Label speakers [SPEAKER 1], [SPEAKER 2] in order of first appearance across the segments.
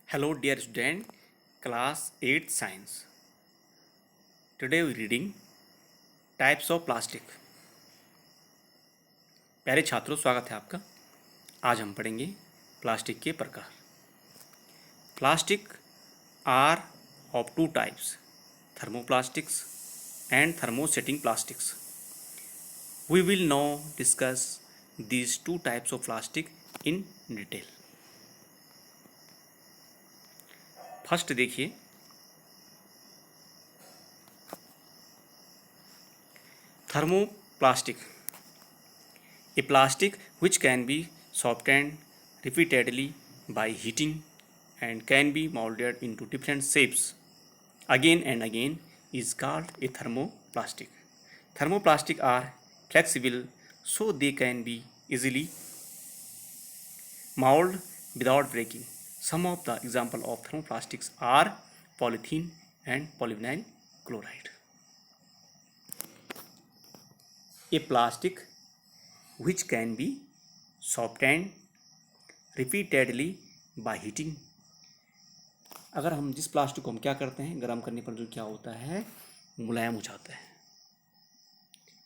[SPEAKER 1] Hello dear student, class 8 science. Today we reading types of plastic. प्यारे छात्रों, स्वागत है आपका। आज हम पढ़ेंगे प्लास्टिक के प्रकार। Plastic are of two types, thermoplastics and thermosetting plastics. We will now discuss these two types of plastic in detail. First देखिए, thermoplastic, a plastic which can be softened repeatedly by heating and can be molded into different shapes again and again is called a thermoplastic. Thermoplastic are flexible so they can be easily molded without breaking. Some of the example of thermoplastics are polythene and polyvinyl chloride. A plastic which can be softened repeatedly by heating. अगर हम जिस plastic को हम क्या करते हैं, गर्म करने पर जो क्या होता है, मुलायम हो जाता है।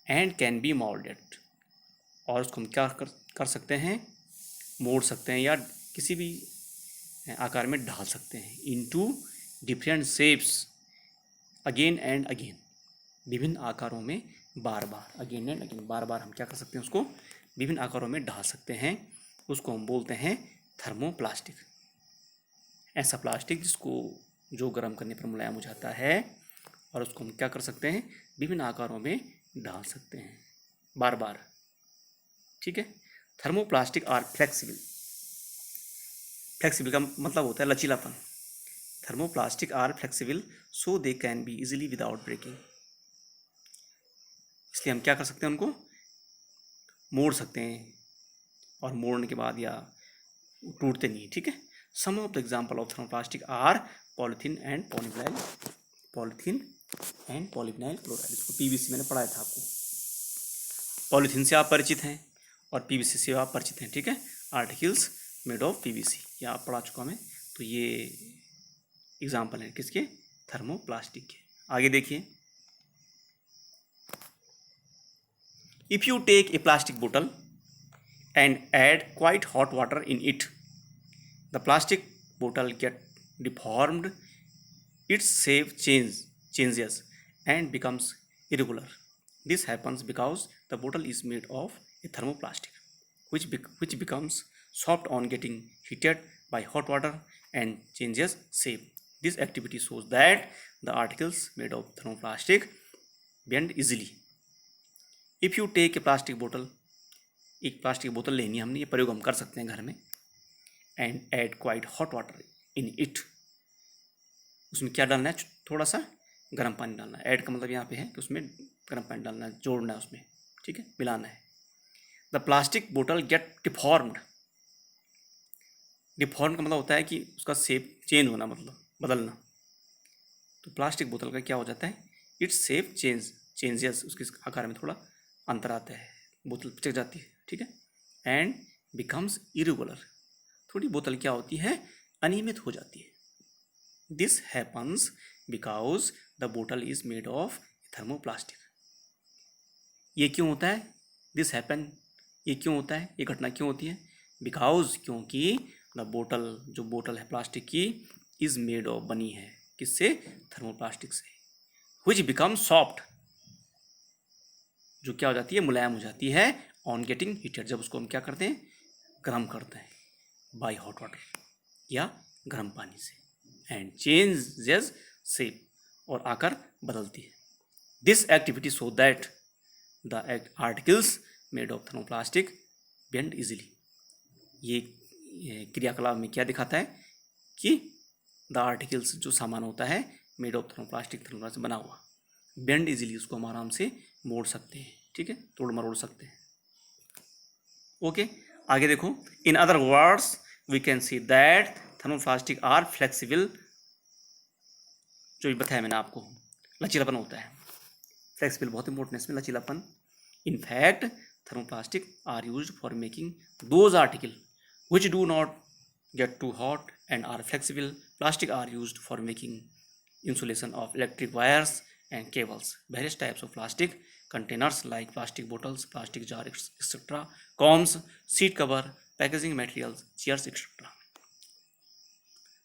[SPEAKER 1] एंड कैन बी मोल्डेड, और उसको हम क्या कर सकते हैं, मोड़ सकते हैं या किसी भी आकार में ढाल सकते हैं। Into different shapes again and again, विभिन्न आकारों में बार बार, अगेन एंड अगेन, बार बार हम क्या कर सकते हैं, उसको विभिन्न आकारों में ढाल सकते हैं। उसको हम बोलते हैं थर्मोप्लास्टिक। ऐसा प्लास्टिक जिसको जो गर्म करने पर मुलायम हो जाता है और उसको हम क्या कर सकते हैं, विभिन्न आकारों में ढाल सकते हैं बार बार। ठीक है। Thermoplastic are flexible. फ्लेक्सिबल का मतलब होता है लचीलापन। Thermoplastic are flexible so they can be easily without breaking. इसलिए हम क्या कर सकते हैं, उनको मोड़ सकते हैं और मोड़ने के बाद या टूटते नहीं। ठीक है। Some of the example of thermoplastic are polythene and polyvinyl chloride. इसको पीवीसी मैंने पढ़ाया था आपको। पॉलीथीन से आप परिचित हैं और पीवीसी से आप परिचित हैं। ठीक है। आर्टिकल्स मेड ऑफ पीवीसी, ये आप पढ़ा चुका मैं। तो ये एग्जाम्पल है किसके, थर्मोप्लास्टिक के। आगे देखिए, if you take a plastic bottle and add quite hot water in it, the plastic bottle get deformed, its shape changes and becomes irregular. This happens because the bottle is made of a thermoplastic, which becomes soft on getting heated by hot water and changes shape. This activity shows that the articles made of thermoplastic bend easily. If you take a plastic बोतल, एक plastic बोतल लेनी है हमने, ये प्रयोग हम कर सकते हैं घर में। And add quite hot water in it, उसमें क्या डालना है, थोड़ा सा गर्म पानी डालना है। ऐड का मतलब यहाँ पे है कि उसमें गर्म पानी डालना है, जोड़ना है उसमें। ठीक है, मिलाना है। द प्लास्टिक बोतल गेट डिफॉर्म्ड। डिफॉर्म का मतलब होता है कि उसका शेप चेंज होना, मतलब बदलना। तो प्लास्टिक बोतल का क्या हो जाता है, इट्स शेप चेंजेस, उसके आकार में थोड़ा अंतर आता है, बोतल पिचक जाती है। ठीक है। एंड बिकम्स इरेगुलर, थोड़ी बोतल क्या होती है, अनियमित हो जाती है। दिस हैपन्स बिकॉज द बोतल इज मेड ऑफ थर्मोप्लास्टिक। ये क्यों होता है, दिस हैपन, ये क्यों होता है, ये घटना क्यों होती है, बिकॉज, क्योंकि द बोतल, जो बोतल है प्लास्टिक की, इज मेड ऑफ, बनी है किससे, थर्मोप्लास्टिक से। विच बिकम सॉफ्ट, जो क्या हो जाती है, मुलायम हो जाती है। ऑन गेटिंग हीटेड, जब उसको हम क्या करते हैं, गर्म करते हैं, बाय हॉट वाटर, या गर्म पानी से। एंड चेंजेस शेप, और आकार बदलती है। This activity so that the articles made of thermoplastic bend easily. ये क्रियाकलाप में क्या दिखाता है कि द आर्टिकल्स, जो सामान होता है मेड ऑफ थर्मोप्लास्टिक से बना हुआ, बेंड इजीली, उसको हम आराम से मोड़ सकते हैं। ठीक है, तोड़ मरोड़ सकते हैं। ओके, आगे देखो। In other words we can see that thermoplastic are flexible. जो भी बताया मैंने आपको, लचीलापन होता है। फ्लेक्सिबल बहुत इंपॉर्टेंट है इसमें, लचीलापन। In fact thermoplastic are used for making those articles which do not get too hot and are flexible. Plastic are used for making insulation of electric wires and cables. Various types of plastic containers like plastic bottles, plastic jar, etc. Combs, seat cover, packaging materials, chairs, etc.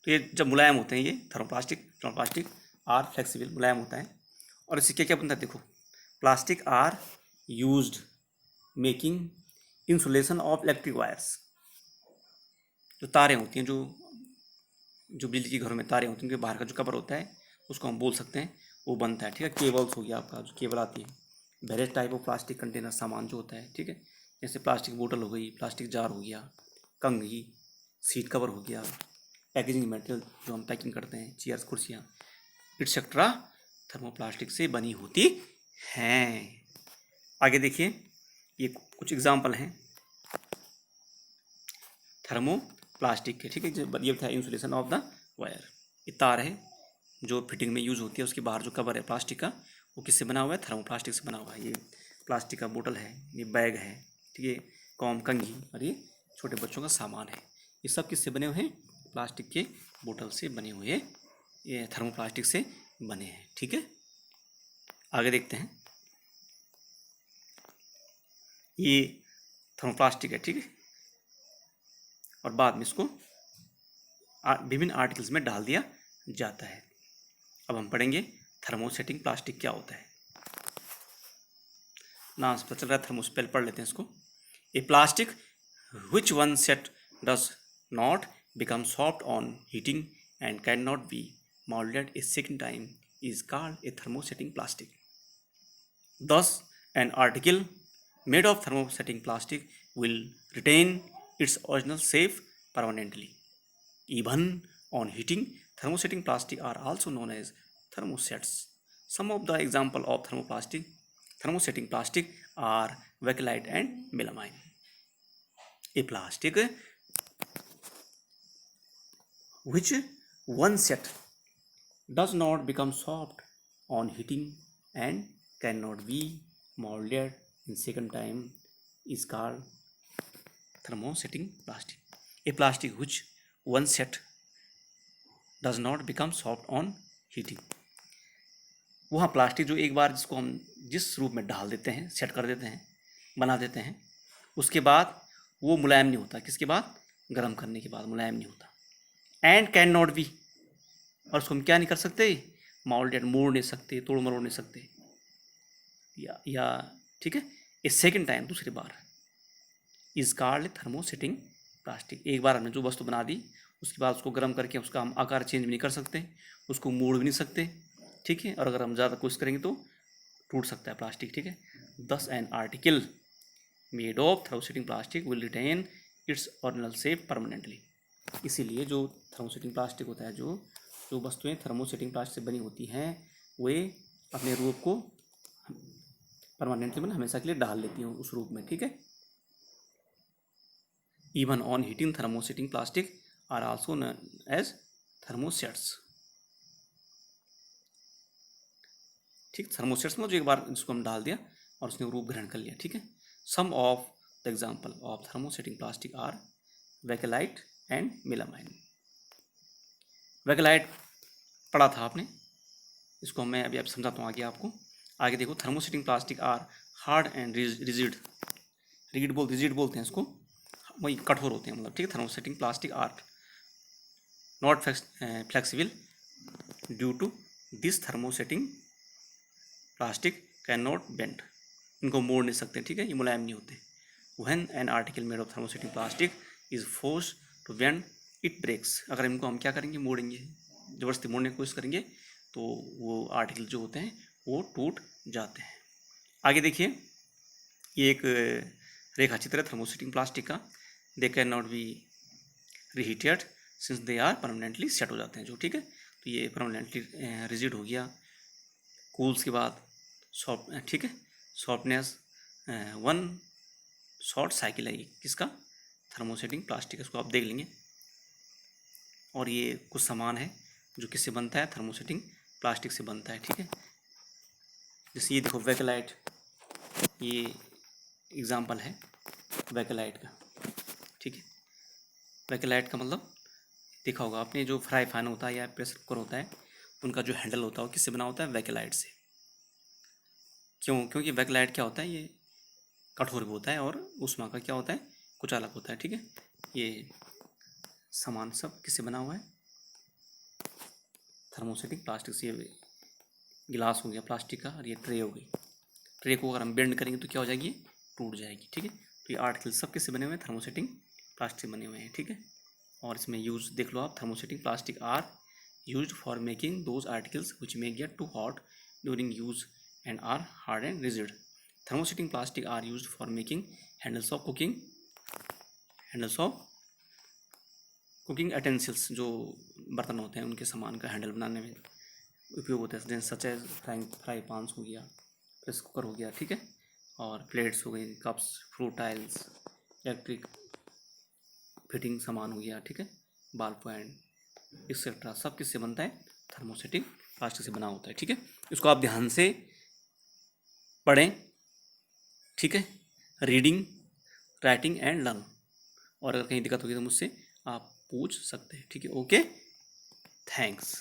[SPEAKER 1] तो ये जब मुलायम होते हैं, ये thermoplastic are flexible, मुलायम होता है। और इससे क्या क्या बनता है देखो, plastic are used making insulation of electric wires, जो तारें होती हैं, जो बिजली के घरों में तारें होती हैं, उनके बाहर का जो कवर होता है उसको हम बोल सकते हैं, वो बनता है। ठीक है, केबल्स हो गया आपका, जो केबल आती है। Various type of plastic container, सामान जो होता है, ठीक है, जैसे प्लास्टिक बोतल हो गई, प्लास्टिक जार हो गया, कंघी, सीट कवर हो गया, पैकेजिंग मटेरियल जो हम पैकिंग करते हैं, चेयर्स, कुर्सियाँ, एटसेट्रा थर्मोप्लास्टिक से बनी होती हैं। आगे देखिए, ये कुछ एग्जाम्पल हैं थर्मोप्लास्टिक के। ठीक है, ये था इंसुलेशन ऑफ द वायर। ये तार है जो फिटिंग में यूज़ होती है, उसके बाहर जो कवर है प्लास्टिक का, वो किससे बना हुआ है? थर्मोप्लास्टिक से बना हुआ है। ये प्लास्टिक का बोतल है, ये बैग है, ठीक है, कॉम, कंघी, और ये छोटे बच्चों का सामान है। ये सब किससे बने हुए हैं? प्लास्टिक के बोतल से बने हुए, ये थर्मोप्लास्टिक से बने हैं। ठीक है, आगे देखते हैं। ये थर्मोप्लास्टिक है, ठीक है, और बाद में इसको विभिन्न आर्टिकल्स में डाल दिया जाता है। अब हम पढ़ेंगे थर्मोसेटिंग प्लास्टिक क्या होता है। नाम से पता चल रहा है, थर्मोस्पेल पढ़ लेते हैं इसको। A plastic which one set does not become soft on heating and can not be molded a second time is called a thermosetting plastic. Thus, an article made of thermosetting plastic will retain its original shape permanently. Even on heating, thermosetting plastic are also known as thermosets. Some of the examples of thermosetting plastic are bakelite and melamine. A plastic which one set does not become soft on heating and cannot be molded in second time is called thermosetting plastic. A plastic which one set does not become soft on heating, वह plastic जो एक बार जिसको हम जिस रूप में डाल देते हैं, सेट कर देते हैं, बना देते हैं, उसके बाद वो मुलायम नहीं होता। किसके बाद? गर्म करने के बाद मुलायम नहीं होता। एंड कैन नॉट बी, और उसको हम क्या नहीं कर सकते? मोल्डेड, मोड़ नहीं सकते, तोड़ मरोड़ नहीं सकते, या ठीक है, ए सेकेंड टाइम, दूसरी बार, इज कॉल्ड थर्मोसेटिंग प्लास्टिक। एक बार हमने जो वस्तु बना दी, उसके बाद उसको गर्म करके उसका हम आकार चेंज भी नहीं कर सकते, उसको मोड़ भी नहीं सकते, ठीक है, और अगर हम ज़्यादा कोशिश करेंगे तो टूट सकता है प्लास्टिक। ठीक है, thus an article made of thermosetting plastic will retain its original shape permanently. इसीलिए जो थर्मोसेटिंग प्लास्टिक होता है, जो वस्तुएं थर्मोसेटिंग प्लास्टिक से बनी होती हैं, वे अपने रूप को परमानेंटली मतलब हमेशा के लिए डाल लेती हैं उस रूप में। ठीक है, even on heating thermosetting plastic are also known as thermosets. ठीक, थर्मोसेट्स में जो एक बार जिसको हम डाल दिया और उसने रूप ग्रहण कर लिया। ठीक है, some of the example of thermosetting plastic are bakelite and melamine. Bakelite पढ़ा था आपने, इसको मैं अभी आप समझाता हूँ आगे आपको। आगे देखो, thermosetting plastic are hard and rigid, rigid बोलते हैं इसको, वही कठोर होते हैं मतलब। ठीक है, thermosetting plastic are not flexible due to this thermosetting plastic can not bend, इनको मोड़ नहीं सकते। ठीक है, ये मुलायम नहीं होते। When an article made of thermosetting plastic is force to bend it breaks. अगर इनको हम क्या करेंगे? मोड़ेंगे, ज़बरदस्ती मोड़ने की कोशिश करेंगे तो वो आर्टिकल जो होते हैं वो टूट जाते हैं। आगे देखिए, ये एक रेखा चित्र है थर्मोसेटिंग प्लास्टिक का। They can not be reheated since they are permanently set हो जाते हैं जो। ठीक है, तो ये परमानेंटली रिजिड हो गया, कूल्स के बाद सॉफ्ट, ठीक है, सॉफ्टनेस, वन शॉर्ट साइकिल है ये किसका? थर्मोसेटिंग प्लास्टिक, इसको आप देख लेंगे। और ये कुछ सामान है जो किससे बनता है? थर्मोसेटिंग प्लास्टिक से बनता है। ठीक है, जैसे ये देखो बेकेलाइट, ये एग्जाम्पल है बेकेलाइट का। ठीक है, बेकेलाइट का मतलब देखा होगा आपने, जो फ्राई पैन होता है या प्रेशर कुकर होता है, उनका जो हैंडल होता है वो किससे बना होता है? बैकेलाइट से। क्यों? क्योंकि बैकेलाइट क्या होता है, ये कठोर भी होता है और ऊष्मा का क्या होता है, कुछ अलग होता है। ठीक है, ये सामान सब किससे बना हुआ है? थर्मोसेटिक प्लास्टिक से। ये गिलास हो गया प्लास्टिक का, और ये ट्रे हो गई। ट्रे को अगर हम बेंड करेंगे तो क्या हो जाएगी? टूट जाएगी। ठीक है, तो ये आर्टिकल सब किससे बने हुए हैं? थर्मोसेटिक प्लास्टिक बने हुए हैं। ठीक है, और इसमें यूज देख लो आप, thermosetting plastic are used for making those articles which may get too hot during use and are hard and rigid. Thermosetting plastic are used for making handles of cooking, handles of cooking utensils, जो बर्तन होते हैं उनके सामान का handle बनाने में उपयोग होता है, जैसे सच एज फ्राई पान्स हो गया, प्रेस कुकर हो गया। ठीक है, और प्लेट्स हो गई, cups, fruit tiles, electric fitting सामान हो गया। ठीक है, बाल पॉइंट एक्सेट्रा सब किससे बनता है? थर्मोसेटिक प्लास्टिक से बना होता है। ठीक है, इसको आप ध्यान से पढ़ें। ठीक है, रीडिंग, राइटिंग एंड लर्न। और अगर कहीं दिक्कत होगी तो मुझसे आप पूछ सकते हैं। ठीक है, ओके, थैंक्स।